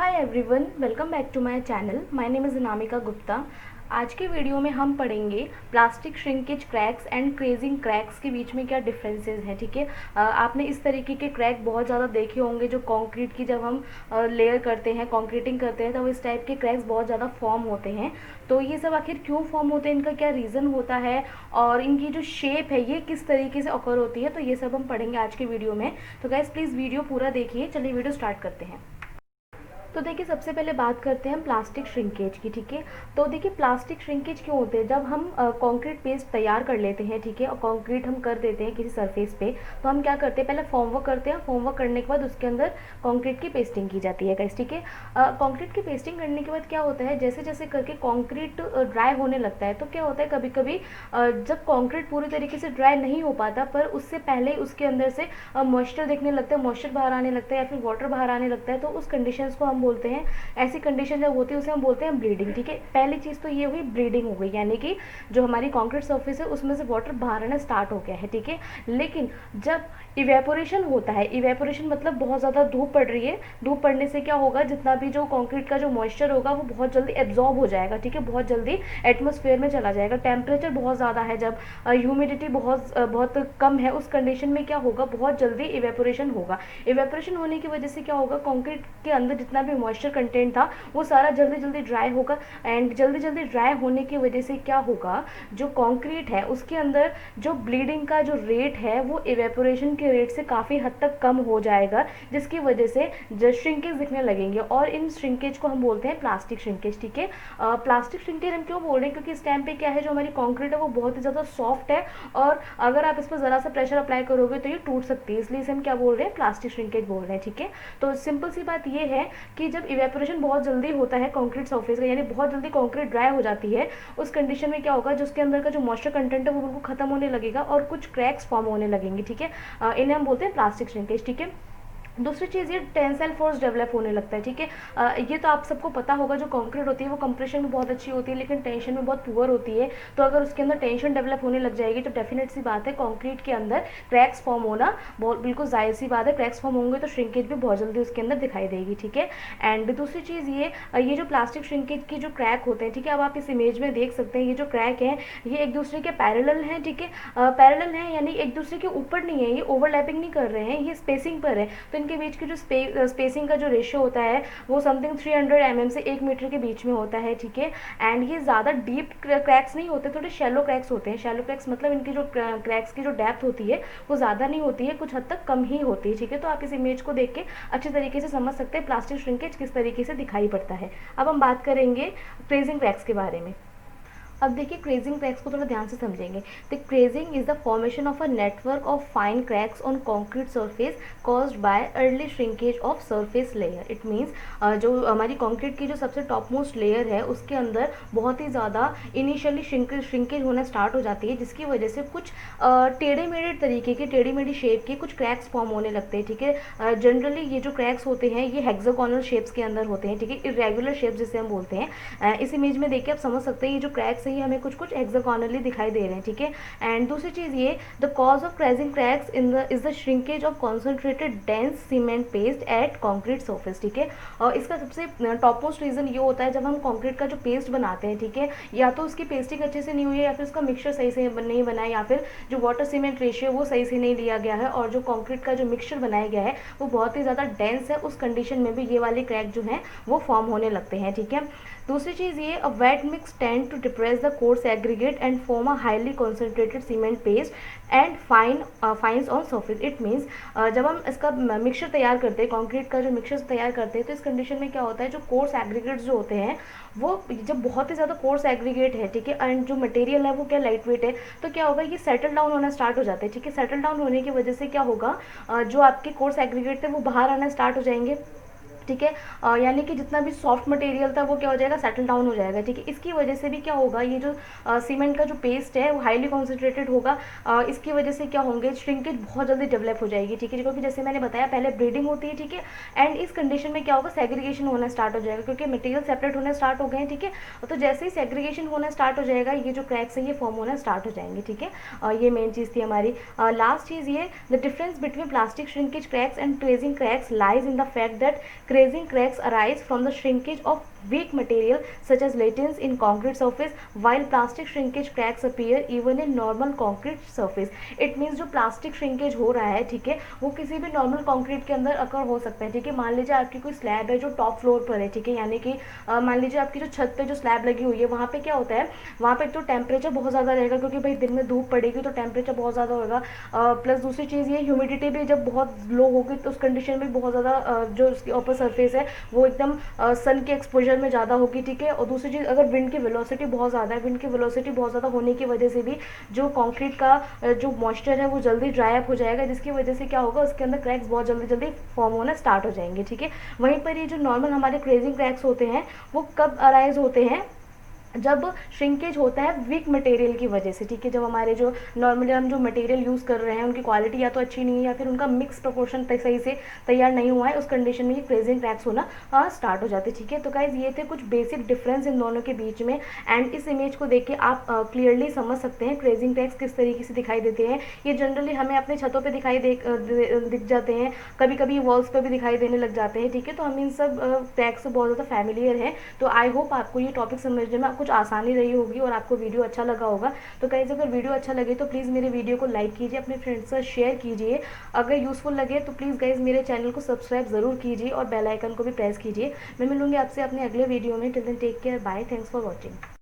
Hi everyone, welcome back to my channel. My name is Anamika Gupta. आज के video में हम पढ़ेंगे plastic shrinkage cracks and crazing cracks के बीच में क्या डिफरेंसेस हैं। ठीक है, आपने इस तरीके के क्रैक बहुत ज़्यादा देखे होंगे जो कंक्रीट की जब हम लेयर करते हैं, कंक्रीटिंग करते हैं, तो इस टाइप के क्रैक्स बहुत ज़्यादा फॉर्म होते हैं। तो ये सब आखिर क्यों फॉर्म होते हैं, इनका क्या रीज़न होता है और इनकी जो शेप है ये किस तरीके से ऑकर होती है, तो ये सब हम पढ़ेंगे आज के वीडियो में। तो गाइस प्लीज़ वीडियो पूरा देखिए। चलिए वीडियो स्टार्ट करते हैं। तो देखिए, सबसे पहले बात करते हैं प्लास्टिक श्रिंकेज की। ठीक है, तो देखिए प्लास्टिक श्रिंकेज क्यों होते हैं। जब हम कंक्रीट पेस्ट तैयार कर लेते हैं, ठीक है, और कंक्रीट हम कर देते हैं किसी सरफेस पे, तो हम क्या करते हैं, पहले फॉर्मवर्क करते हैं। फॉर्मवर्क करने के बाद उसके अंदर कंक्रीट की पेस्टिंग की जाती है गाइस। ठीक है, कंक्रीट की पेस्टिंग करने के बाद क्या होता है, जैसे जैसे करके कंक्रीट ड्राई होने लगता है, तो क्या होता है कभी कभी जब कंक्रीट पूरी तरीके से ड्राई नहीं हो पाता, पर उससे पहले उसके अंदर से मॉइस्चर दिखने लगता है, मॉइस्चर बाहर आने लगता है या फिर वाटर बाहर आने लगता है, तो उस कंडीशंस को हम बोलते हैं, ऐसी कंडीशन जब होती है उसे हम बोलते हैं ब्लीडिंग। ठीक है, पहली चीज़ तो ये हुई, ब्लीडिंग हो गई, यानी कि जो हमारी कंक्रीट सरफेस है उसमें से वाटर बाहर आना स्टार्ट हो गया है। ठीक है, लेकिन जब इवेपोरेशन होता है, इवेपोरेशन मतलब बहुत ज़्यादा धूप पड़ रही है, धूप पड़ने से क्या होगा, जितना भी जो कंक्रीट का जो मॉइस्चर होगा वो बहुत जल्दी एब्जॉर्ब हो जाएगा। ठीक है, बहुत जल्दी एटमॉस्फेयर में चला जाएगा। टेम्परेचर बहुत ज़्यादा है, जब ह्यूमिडिटी बहुत कम है, उस कंडीशन में क्या होगा, बहुत जल्दी इवेपोरेशन होगा। इवेपोरेशन होने की वजह से क्या होगा, कंक्रीट के अंदर जितना भी मॉइस्चर कंटेंट था वो सारा जल्दी जल्दी ड्राई होगा। एंड जल्दी जल्दी ड्राई होने की वजह से क्या होगा, जो कंक्रीट है उसके अंदर जो ब्लीडिंग का जो रेट है वो इवेपोरेशन के रेट से काफ़ी हद तक कम हो जाएगा, जिसकी वजह से श्रिंकेज दिखने लगेंगे, और इन श्रिंकेज को हम बोलते हैं प्लास्टिक श्रिंकेज। ठीक है, प्लास्टिक श्रिंकेज हम क्यों बोल रहे हैं, क्योंकि इस टाइम पे क्या है, जो हमारी कंक्रीट है वो बहुत ही ज़्यादा सॉफ्ट है, और अगर आप इस पर ज़रा सा प्रेशर अप्लाई करोगे तो ये टूट सकती है, इसलिए इसे हम क्या बोल रहे हैं, प्लास्टिक श्रिंकेज बोल रहे हैं। ठीक है, तो सिंपल सी बात ये है कि जब इवेपोरेशन बहुत जल्दी होता है कंक्रीट सरफेस का, यानी बहुत जल्दी कंक्रीट ड्राई हो जाती है, उस कंडीशन में क्या होगा, जो उसके अंदर का जो मॉइस्चर कंटेंट है वो बिल्कुल खत्म होने लगेगा और कुछ क्रैक्स फॉर्म होने लगेंगे। ठीक है, इन्हें हम बोलते हैं प्लास्टिक श्रिंकेज। ठीक है, दूसरी चीज़, ये टेंसाइल फोर्स डेवलप होने लगता है। ठीक है, ये तो आप सबको पता होगा, जो कंक्रीट होती है वो कंप्रेशन में बहुत अच्छी होती है लेकिन टेंशन में बहुत पुअर होती है, तो अगर उसके अंदर टेंशन डेवलप होने लग जाएगी तो डेफिनेट सी बात है कंक्रीट के अंदर क्रैक्स फॉर्म होना बहुत बिल्कुल जाहिर सी बात है। क्रैक्स फॉर्म होंगे तो श्रिंकेज भी बहुत जल्दी उसके अंदर दिखाई देगी। ठीक है, एंड दूसरी चीज़ ये जो प्लास्टिक श्रिंकेज की जो क्रैक होते हैं, ठीक है, अब आप इस इमेज में देख सकते हैं, ये जो क्रैक है ये एक दूसरे के पैरेलल हैं। ठीक है, पैरेलल हैं यानी एक दूसरे के ऊपर नहीं है, ये ओवरलैपिंग नहीं कर रहे हैं, ये स्पेसिंग पर है, तो इनके बीच की जो स्पेसिंग का जो रेशियो होता है वो समथिंग 300 mm से 1 मीटर के बीच में होता है। ठीक है, एंड ये ज़्यादा डीप क्रैक्स नहीं होते, थोड़े शैलो क्रैक्स होते हैं। शैलो क्रैक्स मतलब इनकी जो क्रैक्स की जो डेप्थ होती है वो ज़्यादा नहीं होती है, कुछ हद तक कम ही होती है। ठीक है, तो आप इस इमेज को देख के अच्छे तरीके से समझ सकते हैं प्लास्टिक श्रिंकेज किस तरीके से दिखाई पड़ता है। अब हम बात करेंगे क्रेजिंग क्रैक्स के बारे में। अब देखिए, क्रेजिंग क्रैक्स को थोड़ा ध्यान से समझेंगे। The crazing is the formation of a network of fine cracks on concrete surface caused by early shrinkage of surface layer. It means जो हमारी कंक्रीट की जो सबसे टॉप मोस्ट लेयर है उसके अंदर बहुत ही ज़्यादा इनिशियली श्रिंकेज होना स्टार्ट हो जाती है, जिसकी वजह से कुछ टेढ़े मेढ़े तरीके के, टेढ़ी मेढ़ी शेप के कुछ क्रैक्स फॉर्म होने लगते हैं। ठीक है, जनरली ये जो क्रैक्स होते हैं ये हेक्सागोनल शेप्स के अंदर होते हैं। ठीक है, इरेगुलर शेप जिसे हम बोलते हैं। इस इमेज में देखिए आप समझ सकते हैं, ये जो क्रैक्स ही हमें कुछ कुछ हेक्सागोनली दिखाई दे रहे हैं। ठीक है, एंड दूसरी चीज़ ये, the cause of crazing cracks is the shrinkage of concentrated dense cement paste at concrete surface. ठीक है, और इसका सबसे टॉप मोस्ट रीजन ये होता है, जब हम कंक्रीट का जो पेस्ट बनाते हैं, ठीक है, या तो उसकी पेस्टिंग अच्छे से नहीं हुई है, या फिर उसका मिक्सचर सही से नहीं बना है, या फिर जो वाटर सीमेंट रेशियो वो सही से नहीं लिया गया है, और जो कंक्रीट का जो मिक्सचर बनाया गया है वो बहुत ही ज़्यादा डेंस है, उस कंडीशन में भी ये वाले क्रैक जो हैं वो फॉर्म होने लगते हैं। ठीक है, दूसरी चीज़ ये, a wet mix tend to depress the coarse aggregate and form a highly concentrated cement paste and fines on surface. It means जब हम इसका मिक्सचर तैयार करते हैं, कंक्रीट का जो मिक्सचर तैयार करते हैं, तो इस कंडीशन में क्या होता है, जो कोर्स एग्रीगेट्स जो होते हैं वो जब बहुत ही ज़्यादा कोर्स एग्रीगेट है, ठीक है, एंड जो मटेरियल है वो क्या लाइट वेट है, तो क्या होगा, ये सेटल डाउन होना स्टार्ट हो जाते हैं। ठीक है, सेटल डाउन होने की वजह से क्या होगा, जो आपके कोर्स एग्रीगेट थे वो बाहर आना स्टार्ट हो जाएंगे। ठीक है, यानी कि जितना भी सॉफ्ट मटेरियल था वो क्या हो जाएगा, सेटल डाउन हो जाएगा। ठीक है, इसकी वजह से भी क्या होगा, ये जो सीमेंट का जो पेस्ट है वो हाईली कॉन्सेंट्रेटेड होगा। इसकी वजह से क्या होंगे, श्रिंकेज बहुत जल्दी डेवलप हो जाएगी। ठीक है, क्योंकि जैसे मैंने बताया पहले ब्रीडिंग होती है। ठीक है, एंड इस कंडीशन में क्या होगा, सेग्रीगेशन होना स्टार्ट हो जाएगा, क्योंकि मटेरियल सेपरेट होना स्टार्ट हो गए हैं। ठीक है, तो जैसे ही सेग्रीगेशन होना स्टार्ट हो जाएगा, ये जो क्रैक्स है ये फॉर्म होना स्टार्ट हो जाएंगे। ठीक है, ये मेन चीज़ थी हमारी। लास्ट चीज़ ये, the difference between plastic shrinkage cracks and crazing cracks lies in the fact that crazing cracks arise from the shrinkage of weak material such as latins in concrete surface, while plastic shrinkage cracks appear even in normal concrete surface. It means जो plastic shrinkage हो रहा है, ठीक है, वो किसी भी normal concrete के अंदर अकर हो सकता है, ठीक है। मान लीजिए आपकी कोई स्लैब है जो टॉप फ्लोर पर है, ठीक है, यानी कि मान लीजिए आपकी जो छत पे जो स्लैब लगी हुई है, वहाँ पे क्या होता है, वहाँ पे तो टेम्परेचर बहुत ज़्यादा रहेगा, क्योंकि भाई दिन में धूप पड़ेगी तो टेम्परेचर बहुत ज़्यादा होगा। प्लस दूसरी चीज़ ये ह्यूमिडिटी भी जब बहुत लो होगी तो उस कंडीशन में बहुत ज़्यादा जो उसकी ऊपर सरफेस है वो एकदम सन के एक्सपोजर में ज़्यादा होगी, ठीक है। और दूसरी चीज़, अगर विंड की वेलोसिटी बहुत ज़्यादा है, विंड की वेलोसिटी बहुत ज़्यादा होने की वजह से भी जो कंक्रीट का जो मॉइस्चर है वो जल्दी ड्राई अप हो जाएगा, जिसकी वजह से क्या होगा, उसके अंदर क्रैक्स बहुत जल्दी जल्दी फॉर्म होना स्टार्ट हो जाएंगे, ठीक है। वहीं पर ये जो नॉर्मल हमारे क्रेजिंग क्रैक्स होते हैं वो कब अराइज होते हैं, जब श्रिंकेज होता है वीक मटेरियल की वजह से, ठीक है। जब हमारे जो नॉर्मली हम जो मटेरियल यूज़ कर रहे हैं उनकी क्वालिटी या तो अच्छी नहीं है या फिर उनका मिक्स प्रोपोर्शन सही से तैयार नहीं हुआ है, उस कंडीशन में ये क्रेजिंग क्रैक्स होना स्टार्ट हो जाते हैं, ठीक है। तो गाइज ये थे कुछ बेसिक डिफरेंस इन दोनों के बीच में, एंड इस इमेज को देख के आप क्लियरली समझ सकते हैं क्रेजिंग क्रैक्स किस तरीके से दिखाई देते हैं। ये जनरली हमें अपने छतों पर दिख जाते हैं, कभी कभी वॉल्स पर भी दिखाई देने लग जाते हैं, ठीक है। तो हम इन सब क्रैक्स से बहुत ज़्यादा फैमिलियर हैं। तो आई होप आपको ये टॉपिक समझने में कुछ आसानी रही होगी और आपको वीडियो अच्छा लगा होगा। तो गाइस अगर वीडियो अच्छा लगे तो प्लीज़ मेरे वीडियो को लाइक कीजिए, अपने फ्रेंड्स से शेयर कीजिए। अगर यूज़फुल लगे तो प्लीज़ गाइस मेरे चैनल को सब्सक्राइब ज़रूर कीजिए और बेल आइकन को भी प्रेस कीजिए। मैं मिलूंगी आपसे अपने अगले वीडियो में। Till then take care, bye, thanks for watching.